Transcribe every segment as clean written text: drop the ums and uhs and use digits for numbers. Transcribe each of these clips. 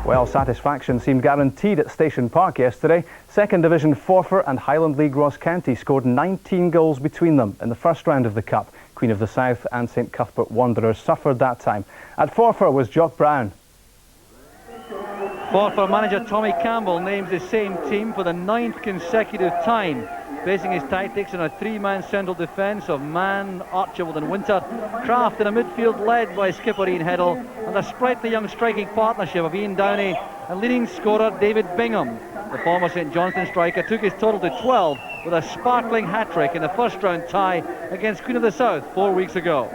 Well, satisfaction seemed guaranteed at Station Park yesterday. Second Division Forfar and Highland League Ross County scored 19 goals between them in the first round of the Cup. Queen of the South and St Cuthbert Wanderers suffered that time. At Forfar was Jock Brown. Forfar manager Tommy Campbell names the same team for the 9th consecutive time, basing his tactics on a three-man central defence of Mann, Archibald and Winter, Kraft in a midfield led by skipper Ian Heddle, and a sprightly young striking partnership of Ian Downey and leading scorer David Bingham. The former St Johnstone striker took his total to 12 with a sparkling hat-trick in the first round tie against Queen of the South 4 weeks ago.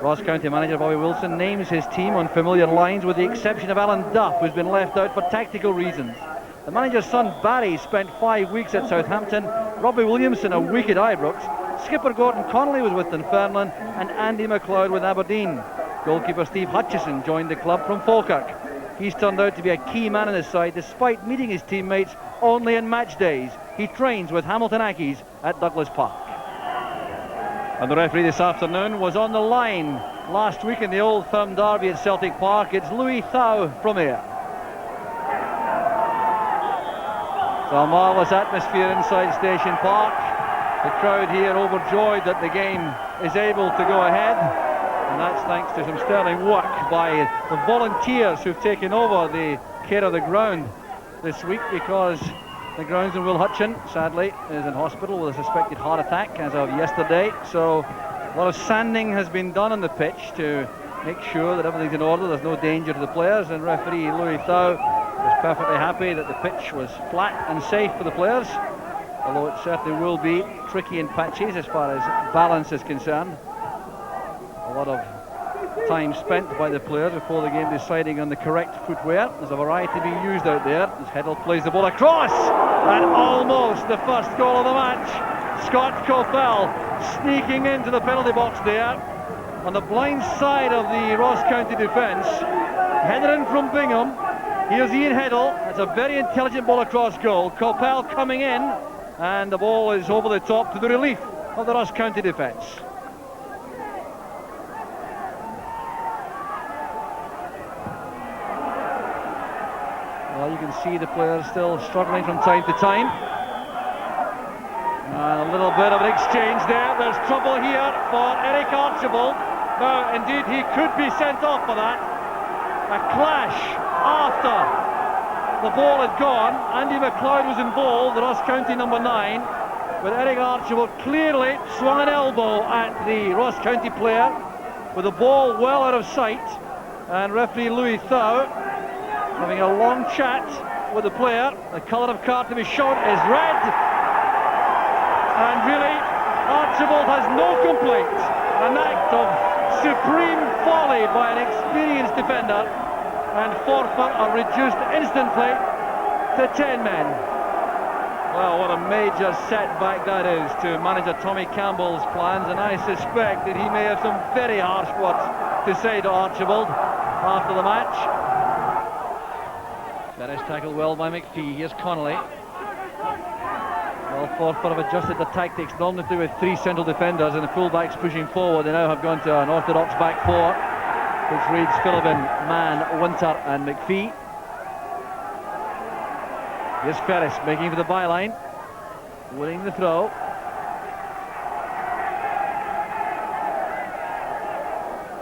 Ross County manager Bobby Wilson names his team on familiar lines with the exception of Alan Duff, who's been left out for tactical reasons. The manager's son Barry spent 5 weeks at Southampton, Robbie Williamson a week at Ibrox, skipper Gordon Connolly was with Dunfermline and Andy McLeod with Aberdeen. Goalkeeper Steve Hutchison joined the club from Falkirk. He's turned out to be a key man in his side despite meeting his teammates only in match days. He trains with Hamilton Accies at Douglas Park. And the referee this afternoon was on the line last week in the Old Firm derby at Celtic Park. It's Louis Thau from here. So a marvellous atmosphere inside Station Park. The crowd here overjoyed that the game is able to go ahead. And that's thanks to some sterling work by the volunteers who've taken over the care of the ground this week, because the groundsman Will Hutchin, sadly, is in hospital with a suspected heart attack as of yesterday. So a lot of sanding has been done on the pitch to make sure that everything's in order, there's no danger to the players, and referee Louis Thau was perfectly happy that the pitch was flat and safe for the players, although it certainly will be tricky in patches as far as balance is concerned. A lot of time spent by the players before the game deciding on the correct footwear. There's a variety being used out there as Heddle plays the ball across, and almost the first goal of the match. Scott Coppell sneaking into the penalty box there on the blind side of the Ross County defence. Headed in from Bingham. Here's Ian Heddle. That's a very intelligent ball across goal. Coppell coming in, and the ball is over the top to the relief of the Ross County defence. Well, you can see the players still struggling from time to time. And a little bit of an exchange there. There's trouble here for Eric Archibald. Now, indeed, he could be sent off for that. A clash after the ball had gone. Andy McLeod was involved, the Ross County number 9, with Eric Archibald clearly swung an elbow at the Ross County player with the ball well out of sight. And referee Louis Thau having a long chat with the player. The colour of card to be shown is red, and really Archibald has no complaint. An act of supreme folly by an experienced defender, and Forfar are reduced instantly to 10 men. Well, what a major setback that is to manager Tommy Campbell's plans, and I suspect that he may have some very harsh words to say to Archibald after the match. That is tackled well by McPhee. Here's Connolly. Well, Forfar have adjusted the tactics, normally do with 3 central defenders and the full-backs pushing forward. They now have gone to an orthodox back 4, which reads Philibin, Mann, Winter and McPhee. Here's Ferris making for the byline, winning the throw.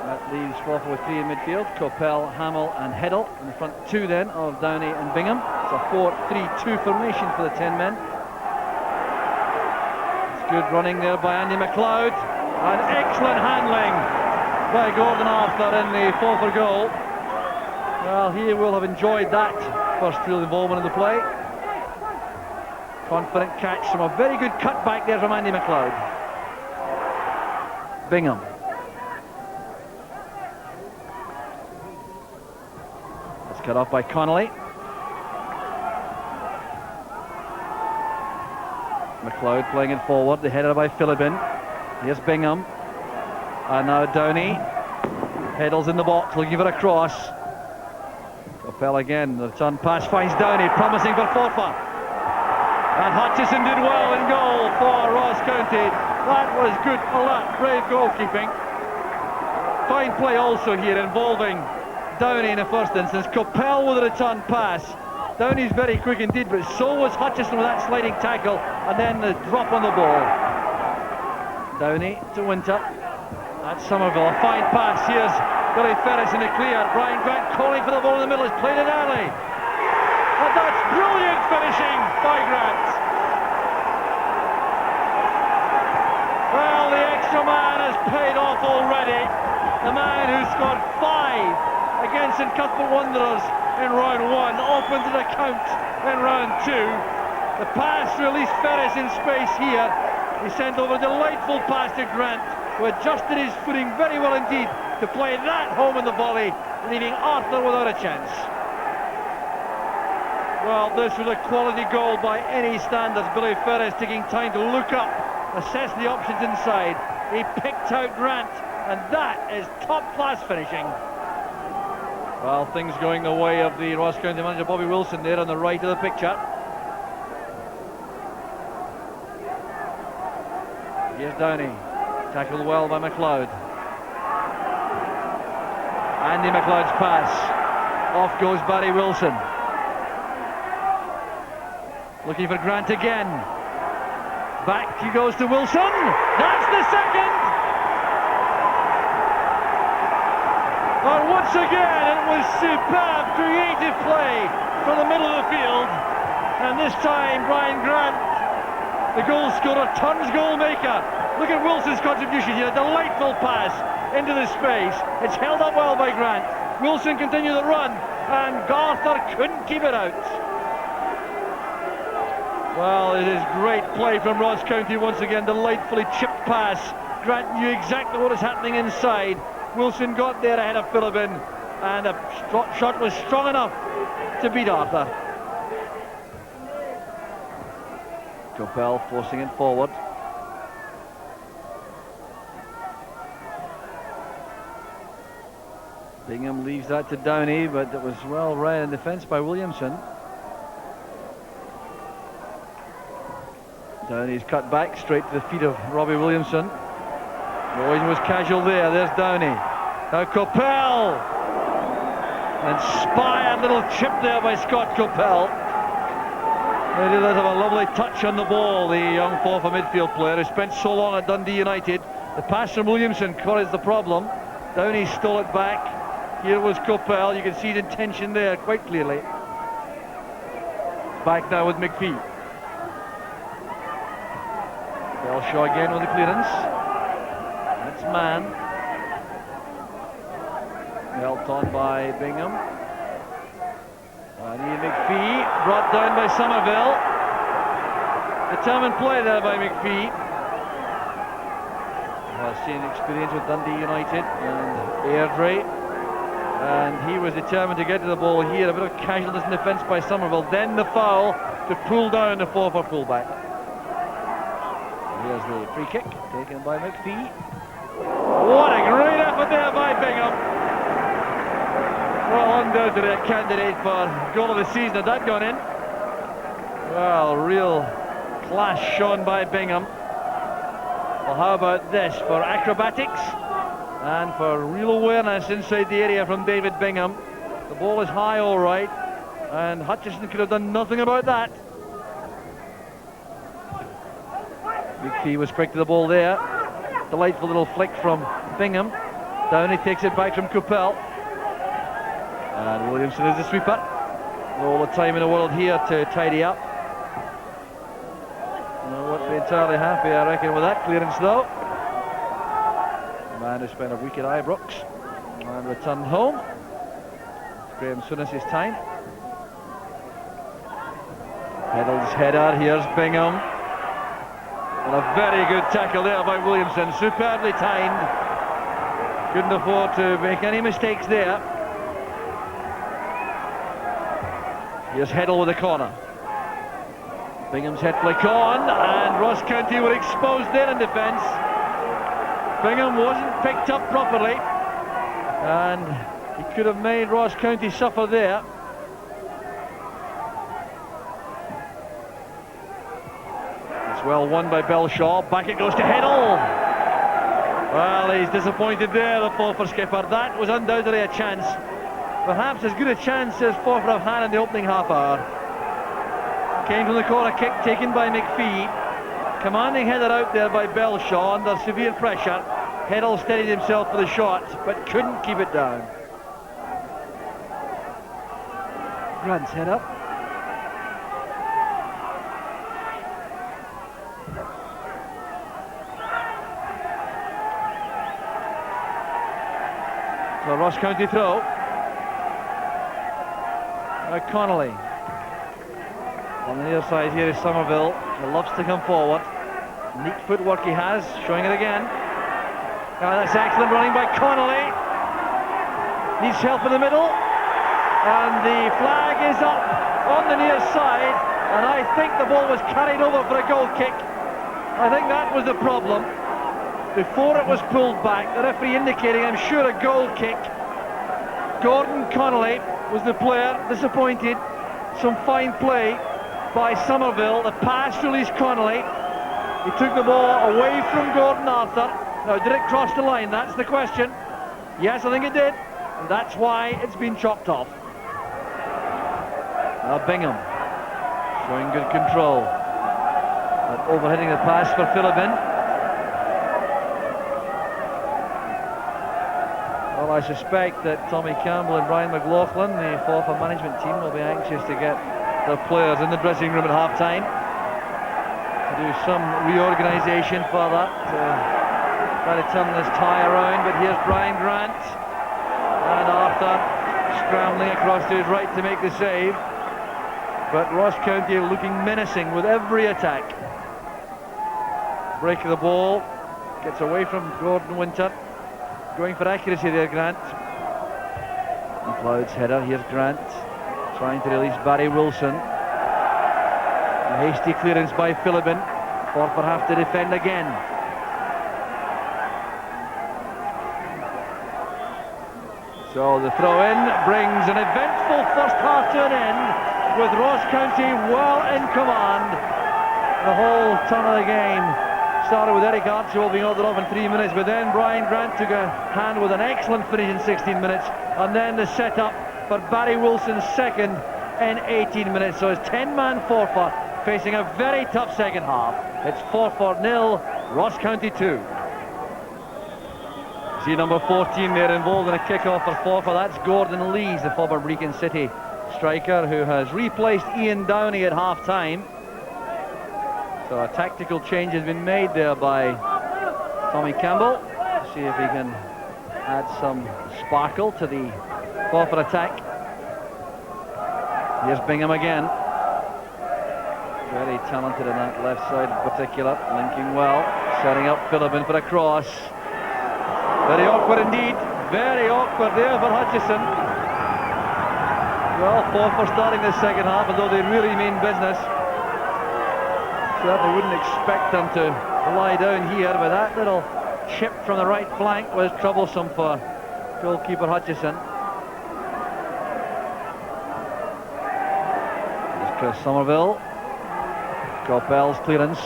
That leaves Forfar with 3 in midfield: Coppell, Hamill and Heddle. In the front 2 then of Downey and Bingham. It's a 4-3-2 formation for the 10 men. It's good running there by Andy McLeod, and excellent handling by Gordon Arthur in the Forfar goal. Well, he will have enjoyed that first real involvement in the play. Confident catch from a very good cut back there from Andy McLeod. Bingham. It's cut off by Connolly. McLeod playing it forward, the header by Philibin. Here's Bingham. And now Downey. Heddle's in the box, looking for a cross. Coppell again, the return pass finds Downey, promising for Forfar. And Hutchison did well in goal for Ross County. That was good, alert, brave goalkeeping. Fine play also here involving Downey in the first instance. Coppell with a return pass. Downey's very quick indeed, but so was Hutchison with that sliding tackle, and then the drop on the ball. Downey to Winter. That's Somerville, a fine pass. Here's Billy Ferris in the clear. Brian Grant calling for the ball in the middle. It's played it early. And that's brilliant finishing by Grant. Well, the extra man has paid off already. The man who scored 5 against St Cuthbert Wanderers in round 1 opens the count in round 2. The pass released Ferris in space here. He sent over a delightful pass to Grant, who adjusted his footing very well indeed to play that home in the volley, leaving Arthur without a chance. Well, this was a quality goal by any standards. Billy Ferris taking time to look up, assess the options inside. He picked out Grant, and that is top-class finishing. Well, things going the way of the Ross County manager Bobby Wilson there on the right of the picture. Here's Downey, tackled well by McLeod. Andy McLeod's pass. Off goes Barry Wilson. Looking for Grant again. Back he goes to Wilson. That's the second! And once again it was superb creative play from the middle of the field. And this time Brian Grant, the goal scorer, turns goal maker. Look at Wilson's contribution here, a delightful pass into the space. It's held up well by Grant. Wilson continued the run, and Arthur couldn't keep it out. Well, it is great play from Ross County once again, delightfully chipped pass. Grant knew exactly what was happening inside. Wilson got there ahead of Philippin, and the shot was strong enough to beat Arthur. Coppell forcing it forward. Bingham leaves that to Downey, but it was well read in defence by Williamson. Downey's cut back straight to the feet of Robbie Williamson. Royden was casual there. There's Downey. Now Coppell. Inspired little chip there by Scott Coppell. They did have a lovely touch on the ball, the young Forfar midfield player who spent so long at Dundee United. The pass from Williamson caused the problem. Downey stole it back. Here was Coppell. You can see the intention there quite clearly. Back now with McPhee. Belshaw again with the clearance. That's man. Helped on by Bingham. And McPhee brought down by Somerville. Determined play there by McPhee. Well, seen experience with Dundee United and Airdrie. And he was determined to get to the ball here. A bit of casualness in defence by Somerville. Then the foul to pull down the Forfar fullback. Here's the free kick taken by McPhee. What a great effort there by Bingham. Well, undoubtedly a candidate for goal of the season had that gone in. Well, real class shown by Bingham. Well, how about this for acrobatics and for real awareness inside the area from David Bingham. The ball is high all right, and Hutchison could have done nothing about that. McPhee was quick to the ball there. Delightful little flick from Bingham. Downey takes it back from Coppell. And Williamson is the sweeper. All the time in the world here to tidy up. I won't be entirely happy, I reckon, with that clearance though. The man who spent a week at Ibrox and returned home. Graham Souness's time. Heddle's header, here's Bingham. And a very good tackle there by Williamson, superbly timed. Couldn't afford to make any mistakes there. Here's Heddle with a corner. Bingham's head flick on, and Ross County were exposed there in defence. Bingham wasn't picked up properly, and he could have made Ross County suffer there. It's well won by Belshaw. Back it goes to Heddle. Well, he's disappointed there, the Forfar skipper. That was undoubtedly a chance. perhaps as good a chance as Forfar have had in the opening half hour. Came from the corner kick taken by McPhee. Commanding header out there by Belshaw under severe pressure. Heddle steadied himself for the shot, but couldn't keep it down. Grant's head up. So Ross County throw. Now Connolly. On the near side here is Somerville, who loves to come forward. Neat footwork he has, showing it again. That's excellent running by Connolly. Needs help in the middle. And the flag is up on the near side. And I think the ball was carried over for a goal kick. I think that was the problem. Before it was pulled back, the referee indicating, I'm sure, a goal kick. Gordon Connolly was the player, disappointed. Some fine play by Somerville. The pass released Connolly. He took the ball away from Gordon Arthur. Now, did it cross the line? That's the question. Yes, I think it did. And that's why it's been chopped off. Now Bingham showing good control. But overhitting the pass for Philibin. Well, I suspect that Tommy Campbell and Brian McLaughlin, the Forfar management team, will be anxious to get their players in the dressing room at half-time to do some reorganisation for that, try to turn this tie around. But here's Brian Grant and Arthur scrambling across to his right to make the save. But Ross County are looking menacing with every attack. Break of the ball, gets away from Gordon Winter, going for accuracy there, Grant. McLeod's header, here's Grant trying to release Barry Wilson. A hasty clearance by Philibin. Forfar have to defend again. So the throw-in brings an eventful first half to an end, with Ross County well in command. The whole turn of the game started with Eric Archibald being ordered off in 3 minutes, but then Brian Grant took a hand with an excellent finish in 16 minutes, and then the set-up for Barry Wilson's second in 18 minutes. So it's 10-man Forfar facing a very tough second half. It's Forfar 0, Ross County 2. See number 14 there involved in a kick-off for Forfar. That's Gordon Lees, the former Brecon City striker, who has replaced Ian Downey at half-time. So a tactical change has been made there by Tommy Campbell to see if he can add some sparkle to the Forfar attack. Here's Bingham again. Very talented on that left side in particular, linking well, setting up Philibin for a cross. Very awkward indeed, very awkward there for Hutchison. Well, Forfar starting the second half, although they really mean business. Certainly wouldn't expect them to lie down here, but that little chip from the right flank was troublesome for goalkeeper Hutchison. There's Chris Somerville. Coppell's clearance.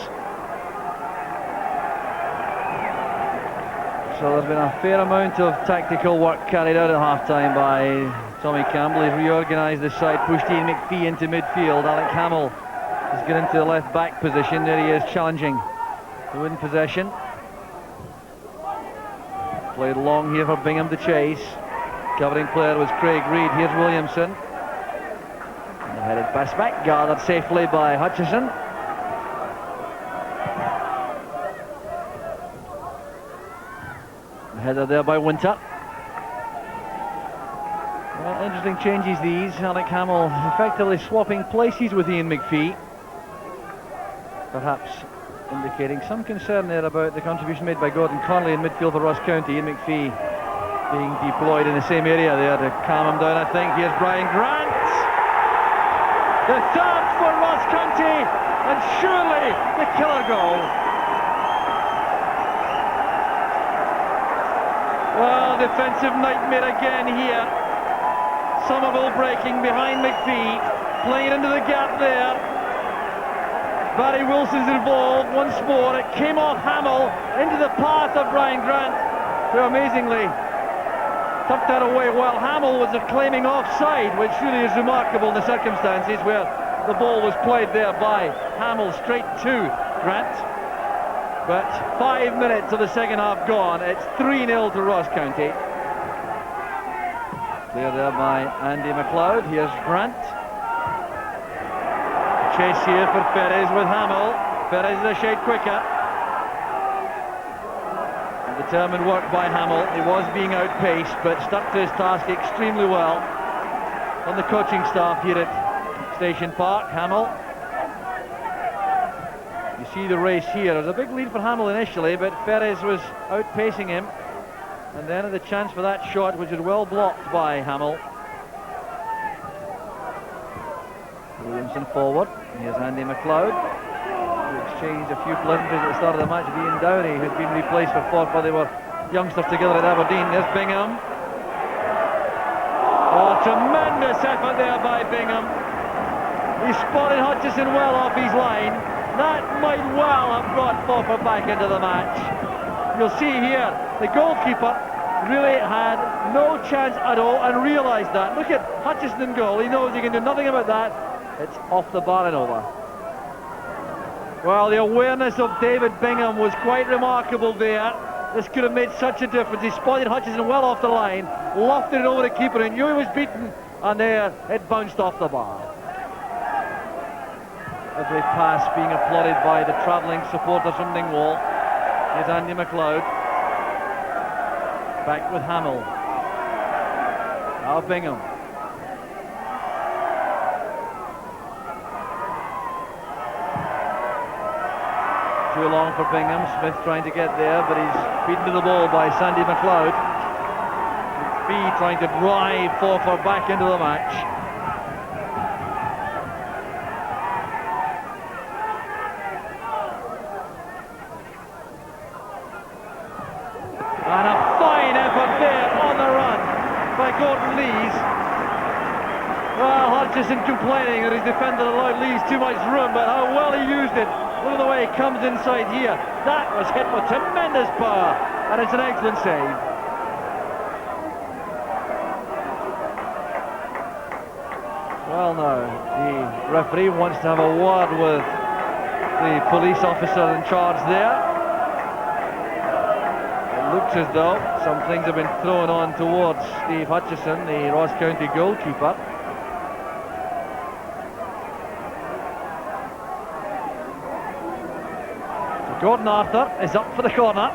So there's been a fair amount of tactical work carried out at half-time by Tommy Campbell. He's reorganised the side, pushed Ian McPhee into midfield. Alec Hamill has got into the left-back position. There he is, challenging to win possession. Played long here for Bingham to chase. Covering player was Craig Reid. Here's Williamson. And the headed pass back, gathered safely by Hutchison. Header there by Winter. Well, interesting changes these. Alec Hamill effectively swapping places with Ian McPhee. Perhaps indicating some concern there about the contribution made by Gordon Connolly in midfield for Ross County. Ian McPhee being deployed in the same area there to calm him down, I think. Here's Brian Grant. The third for Ross County, and surely the killer goal. Well, defensive nightmare again here. Somerville breaking behind McPhee, playing into the gap there. Barry Wilson's involved once more. It came off Hamill into the path of Brian Grant, who amazingly tucked that away while Hamill was claiming offside, which really is remarkable in the circumstances where the ball was played there by Hamill straight to Grant. But 5 minutes of the second half gone. It's 3-0 to Ross County. Clear there by Andy McLeod. Here's Grant. Chase here for Perez with Hamill. Perez is a shade quicker. Determined work by Hamill. He was being outpaced, but stuck to his task extremely well. On the coaching staff here at Station Park, Hamill. You see the race here. There's a big lead for Hamill initially, but Perez was outpacing him. And then the chance for that shot, which is well blocked by Hamill. Williamson forward. Here's Andy McLeod. Exchanged a few pleasantries at the start of the match. Ian Downey, who's been replaced for Forfar. They were youngsters together at Aberdeen. There's Bingham. Oh, tremendous effort there by Bingham. He spotted Hutchison well off his line. That might well have brought Forfar back into the match. You'll see here, the goalkeeper really had no chance at all and realised that. Look at Hutchison in goal. He knows he can do nothing about that. It's off the bar and over. Well, the awareness of David Bingham was quite remarkable there. This could have made such a difference. He spotted Hutchison well off the line, lofted it over the keeper and knew he was beaten, and there it bounced off the bar. Every pass being applauded by the travelling supporters from Dingwall. Here's Andy McLeod. Back with Hamill. Now Bingham. Too long for Bingham. Smith trying to get there, but he's beaten to the ball by Sandy McLeod. McPhee trying to drive Forfar back into the match. And a fine effort there on the run by Gordon Lees. Well, Hutchison complaining that his defender allowed Lees too much room, but how well he used it. Look at the way he comes inside here. That was hit with tremendous power, and it's an excellent save. Well, now the referee wants to have a word with the police officer in charge there. It looks as though some things have been thrown on towards Steve Hutchison, the Ross County goalkeeper. Gordon Arthur is up for the corner.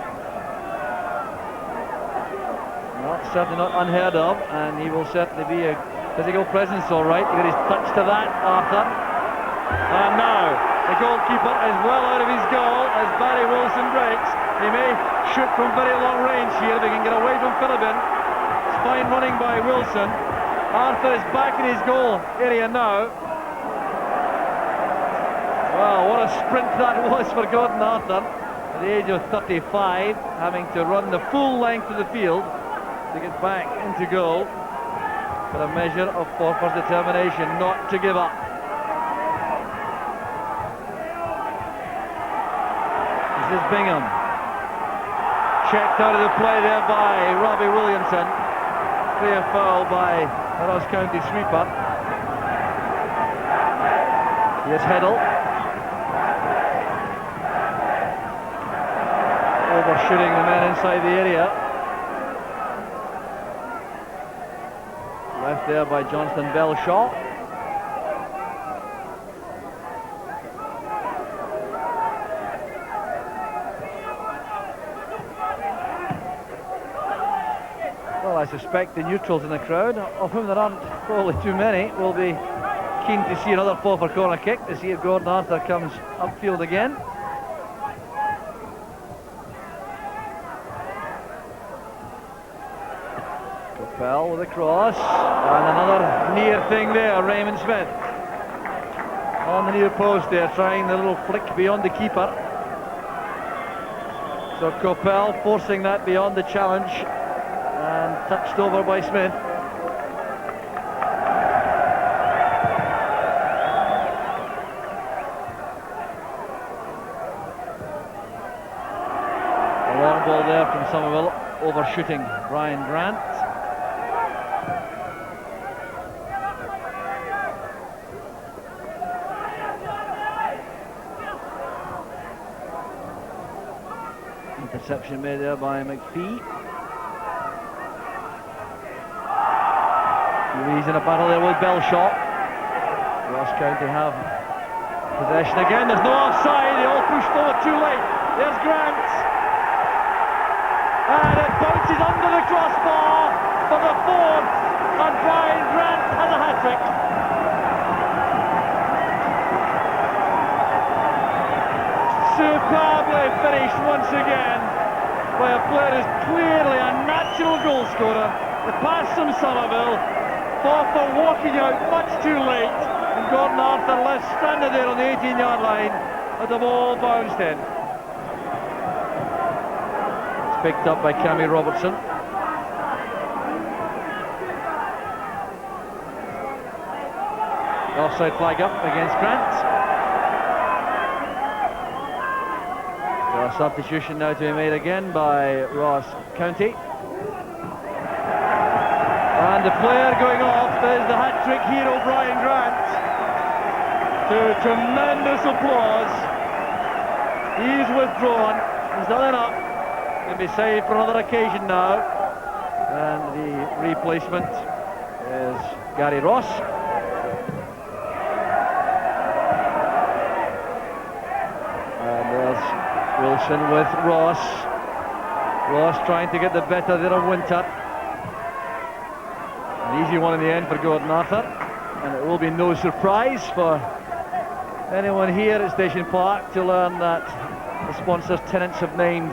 Well, certainly not unheard of, and he will certainly be a physical presence, all right. He got his touch to that, Arthur. And now the goalkeeper is well out of his goal as Barry Wilson breaks. He may shoot from very long range here if he can get away from Philippine. It's fine running by Wilson. Arthur is back in his goal area now. Wow, what a sprint that was for Gordon Arthur at the age of 35, having to run the full length of the field to get back into goal. But a measure of Forfar's determination not to give up. This is Bingham. Checked out of the play there by Robbie Williamson. Clear foul by the Ross County sweeper. Here's Heddle. Overshooting the man inside the area. Left there by Johnston Belshaw. Well, I suspect the neutrals in the crowd, of whom there aren't probably too many, will be keen to see another Forfar corner kick, to see if Gordon Arthur comes upfield again. Bell with a cross, and another near thing there, Raymond Smith on the near post there, trying the little flick beyond the keeper. So Coppell forcing that beyond the challenge and touched over by Smith. A long ball there from Somerville, overshooting Brian Grant. Interception made there by McPhee. He's in a battle there with Belshaw. Ross County have possession again. There's no offside. They all push forward too late. There's Grant. And it bounces under the crossbar for the fourth. And Brian Grant has a hat-trick. Superbly finished once again by a player who's clearly a natural goal scorer. The pass from Somerville. Forfar walking out much too late, and Gordon Arthur left stranded there on the 18-yard line as the ball bounced in. It's picked up by Cammy Robertson. Offside flag up against Grant. So a substitution now to be made again by Ross County. And the player going off is the hat-trick hero Brian Grant. To tremendous applause. He's withdrawn. He's done enough. Can be saved for another occasion now. And the replacement is Gary Ross. And there's Wilson with Ross. Ross trying to get the better there of Winter. An easy one in the end for Gordon Arthur, and it will be no surprise for anyone here at Station Park to learn that the sponsors' tenants have named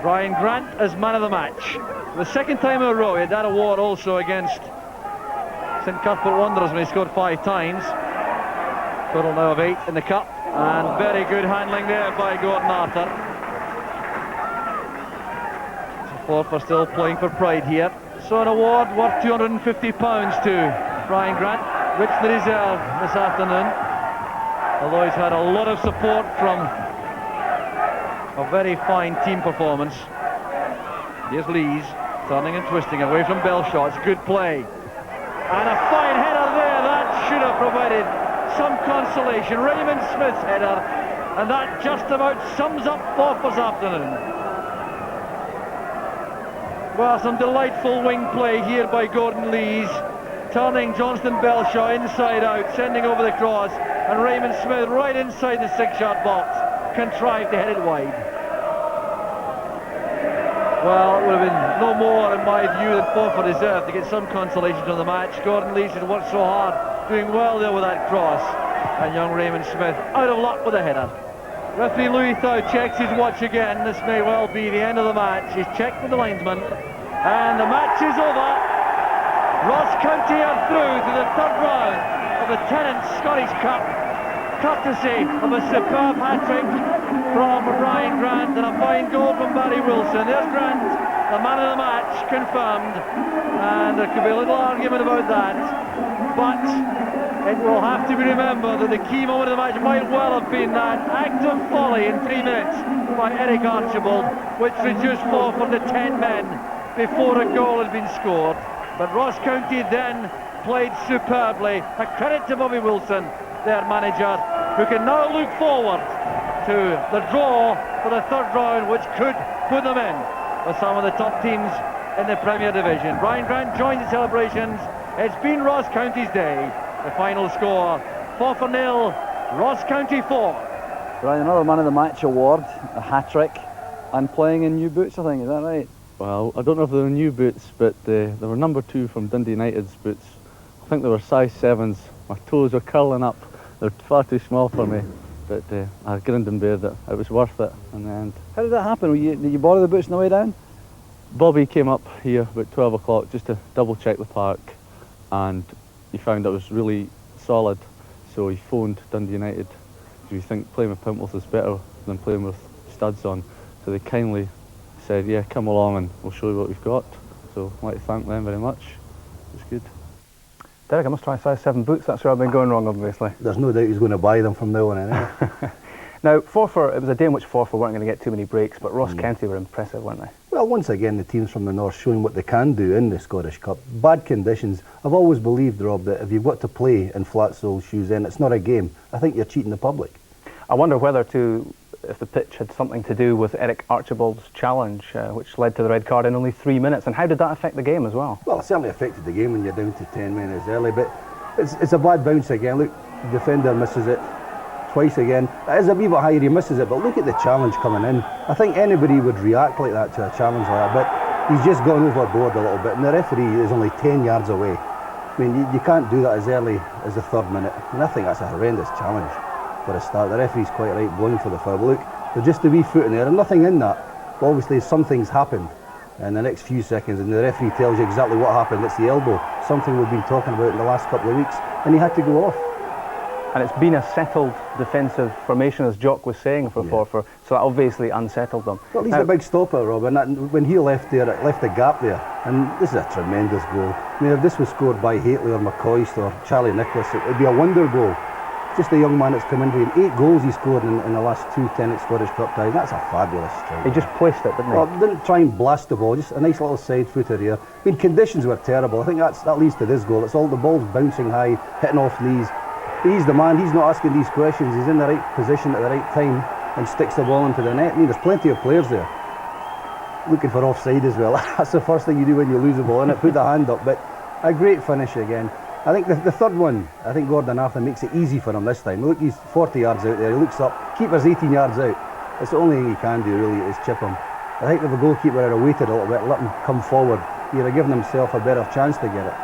Brian Grant as man of the match. For the second time in a row. He had that award also against St Cuthbert Wanderers when he scored 5 times. Total now of 8 in the cup, and very good handling there by Gordon Arthur. Forfar still playing for pride here. So an award worth £250 to Brian Grant, richly deserved this afternoon, although he's had a lot of support from a very fine team performance. Here's Lees, turning and twisting away from Belshaw. It's good play. And a fine header there. That should have provided some consolation. Raymond Smith's header, and that just about sums up Forfar's afternoon. Well, some delightful wing play here by Gordon Lees, turning Johnston Belshaw inside out, sending over the cross, and Raymond Smith right inside the 6-yard box, contrived to head it wide. Well, it would have been no more, in my view, than Forfar deserved to get some consolation from the match. Gordon Lees has worked so hard, doing well there with that cross, and young Raymond Smith out of luck with a header. Referee Louis Thau checks his watch again. This may well be the end of the match. He's checked with the linesman, and the match is over. Ross County are through to the 3rd round of the Tennent's Scottish Cup, courtesy of a superb hat-trick from Brian Grant and a fine goal from Barry Wilson. There's Grant, the man of the match, confirmed, and there could be a little argument about that, but it will have to be remembered that the key moment of the match might well have been that act of folly in 3 minutes by Eric Archibald, which reduced Forfar to 10 men before a goal had been scored. But Ross County then played superbly. A credit to Bobby Wilson, their manager, who can now look forward to the draw for the 3rd round, which could put them in with some of the top teams in the Premier Division. Brian Grant joined the celebrations. It's been Ross County's day. The final score, Forfar 0, Ross County 4. Brian, another man of the match award, a hat-trick, and playing in new boots, I think, is that right? Well, I don't know if they were new boots, but they were number 2 from Dundee United's boots. I think they were size 7s. My toes were curling up. They're far too small for me, but I grinned and bared it. It was worth it in the end. How did that happen? Did you borrow the boots on the way down? Bobby came up here about 12 o'clock just to double check the park, and he found it was really solid, so he phoned Dundee United. Do you think playing with pimples is better than playing with studs on? So they kindly said, yeah, come along and we'll show you what we've got. So I'd like to thank them very much. It was good. Derek, I must try size 7 boots. That's where I've been going wrong, obviously. There's no doubt he's going to buy them from now on anyway. Now, Forfar, it was a day in which Forfar weren't going to get too many breaks, but Ross County were impressive, weren't they? Well, once again, the teams from the north showing what they can do in the Scottish Cup. Bad conditions. I've always believed, Rob, that if you've got to play in flat-sole shoes, then it's not a game. I think you're cheating the public. I wonder whether to if the pitch had something to do with Eric Archibald's challenge, which led to the red card in only 3 minutes. And how did that affect the game as well? Well, it certainly affected the game when you're down to 10 minutes early, but it's a bad bounce again. Look, the defender misses it twice again. It is a wee bit higher, he misses it, but look at the challenge coming in. I think anybody would react like that to a challenge like that, but he's just gone overboard a little bit, and the referee is only 10 yards away. I mean, you can't do that as early as the 3rd minute, and I think that's a horrendous challenge for a start. The referee's quite right, blowing for the foul. Look, there's just a wee foot in there, and nothing in that. But obviously something's happened in the next few seconds, and the referee tells you exactly what happened. It's the elbow, something we've been talking about in the last couple of weeks, and he had to go off. And it's been a settled defensive formation, as Jock was saying, for Forfar, so that obviously unsettled them. Well, he's a big stopper, Rob, and when he left there, it left a gap there, and this is a tremendous goal. I mean, if this was scored by Haitley or McCoist or Charlie Nicholas, it would be a wonder goal. Just a young man that's come in for him. 8 goals he scored in the last 2 Tennis Scottish Cup ties. That's a fabulous strike. He just placed it, didn't he? Well, didn't try and blast the ball, just a nice little side footer here. I mean, conditions were terrible. I think that leads to this goal. It's all the ball's bouncing high, hitting off knees. He's the man, he's not asking these questions. He's in the right position at the right time and sticks the ball into the net. I mean, there's plenty of players there looking for offside as well. That's the first thing you do when you lose the ball, innit? Put the hand up. But a great finish again. I think the 3rd one, I think Gordon Arthur makes it easy for him this time. Look, he's 40 yards out there, he looks up, keeper's 18 yards out. It's the only thing he can do really, is chip him. I think if the goalkeeper had waited a little bit, let him come forward, he'd have given himself a better chance to get it.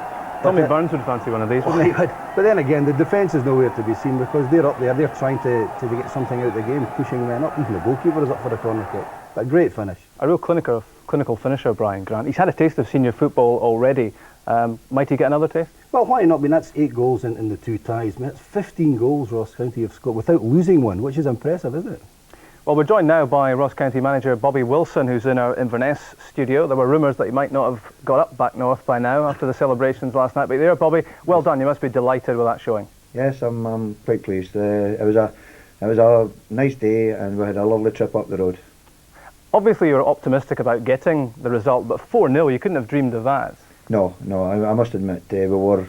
Tommy Burns would fancy one of these, wouldn't he? But then again, the defence is nowhere to be seen, because they're up there, they're trying to get something out of the game, pushing men up. Even the goalkeeper is up for a corner kick. But a great finish. A real clinical finisher, Brian Grant. He's had a taste of senior football already. Might he get another taste? Well, why not? I mean, that's 8 goals in the 2 ties. I mean, that's 15 goals Ross County have scored without losing one, which is impressive, isn't it? Well, we're joined now by Ross County manager Bobby Wilson, who's in our Inverness studio. There were rumours that he might not have got up back north by now after the celebrations last night. But there, Bobby, well done. You must be delighted with that showing. Yes, I'm quite pleased. It was a nice day, and we had a lovely trip up the road. Obviously, you're optimistic about getting the result, but 4-0, you couldn't have dreamed of that. No, I must admit, we were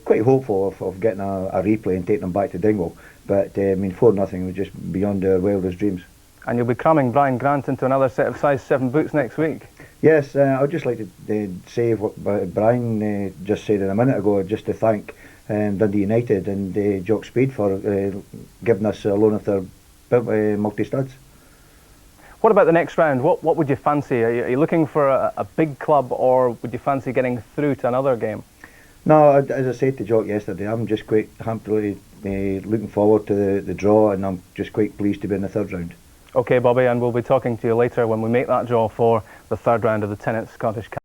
quite hopeful of getting a replay and taking them back to Dingwall. But I mean, 4-0 was just beyond our wildest dreams. And you'll be cramming Brian Grant into another set of size 7 boots next week. Yes, I'd just like to say what Brian just said a minute ago, just to thank Dundee United and Jock Speed for giving us a loan of their multi-studs. What about the next round? What would you fancy? Are you looking for a big club, or would you fancy getting through to another game? No, as I said to Jock yesterday, I'm just quite happily looking forward to the draw, and I'm just quite pleased to be in the 3rd round. OK, Bobby, and we'll be talking to you later when we make that draw for the 3rd round of the Tennis Scottish Cup.